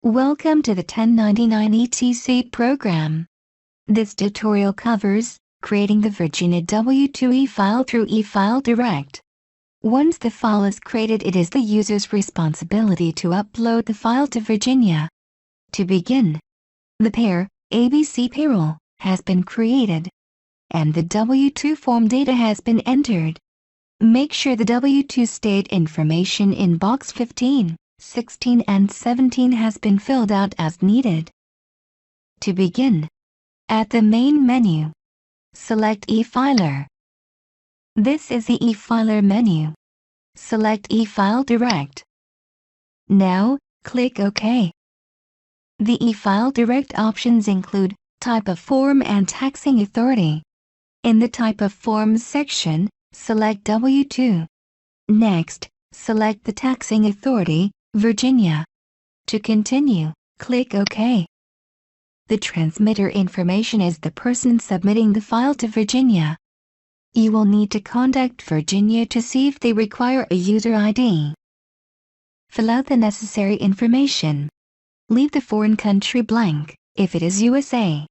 Welcome to the 1099 ETC program. This tutorial covers creating the Virginia W-2 e-file through eFile Direct. Once the file is created, it is the user's responsibility to upload the file to Virginia. To begin, the pair, ABC Payroll, has been created, and the W-2 form data has been entered. Make sure the W-2 state information in box 15, 16 and 17 has been filled out as needed. To begin, at the main menu, select eFiler. This is the eFiler menu. Select eFile Direct. Now, click OK. The eFile Direct options include type of form and taxing authority. In the Type of Forms section, select W-2. Next, select the taxing authority, Virginia. To continue, click OK. The transmitter information is the person submitting the file to Virginia. You will need to contact Virginia to see if they require a user ID. Fill out the necessary information. Leave the foreign country blank, if it is USA.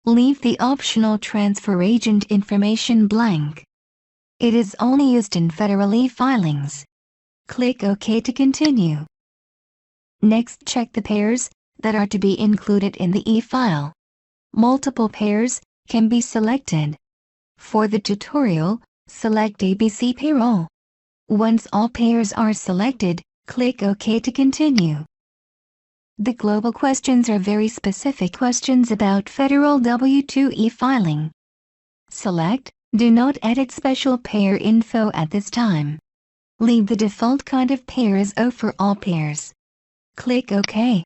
Leave the optional transfer agent information blank. It is only used in federal e-filings. Click OK to continue. Next, check the pairs that are to be included in the e-file. Multiple pairs can be selected. For the tutorial, select ABC Payroll. Once all pairs are selected, click OK to continue. The global questions are very specific questions about federal W-2 e-filing. Select Do not edit special pair info at this time. Leave the default kind of pair as O for all pairs. Click OK.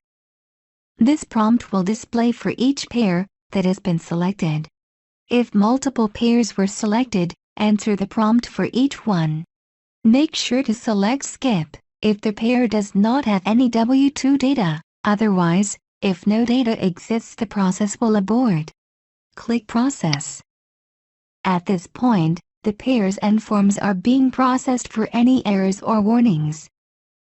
This prompt will display for each pair that has been selected. If multiple pairs were selected, enter the prompt for each one. Make sure to select Skip if the pair does not have any W-2 data. Otherwise, if no data exists, the process will abort. Click Process. At this point, the pairs and forms are being processed for any errors or warnings.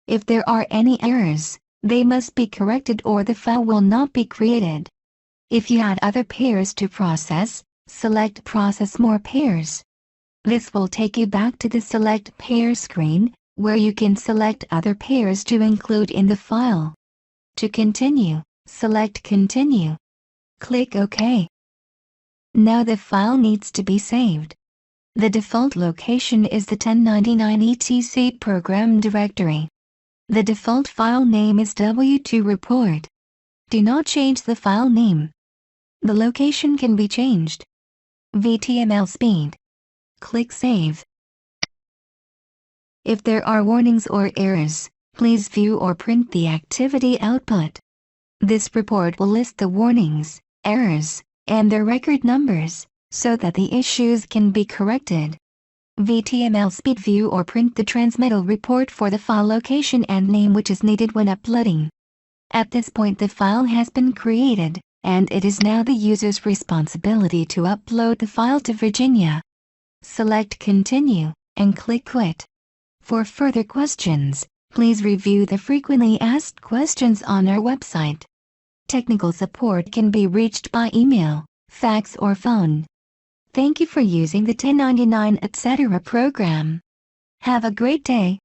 If there are any errors, they must be corrected or the file will not be created. If you had other pairs to process, select Process More Pairs. This will take you back to the Select Pair screen, where you can select other pairs to include in the file. To continue, select Continue. Click OK. Now the file needs to be saved. The default location is the 1099 ETC program directory. The default file name is W-2 report. Do not change the file name. The location can be changed. VTML speed. Click Save. If there are warnings or errors, please view or print the activity output. This report will list the warnings, errors, and their record numbers, so that the issues can be corrected. VTML speed view or print the transmittal report for the file location and name which is needed when uploading. At this point the file has been created, and it is now the user's responsibility to upload the file to Virginia. Select Continue, and click Quit. For further questions, please review the frequently asked questions on our website. Technical support can be reached by email, fax or phone. Thank you for using the 1099 etc. program. Have a great day.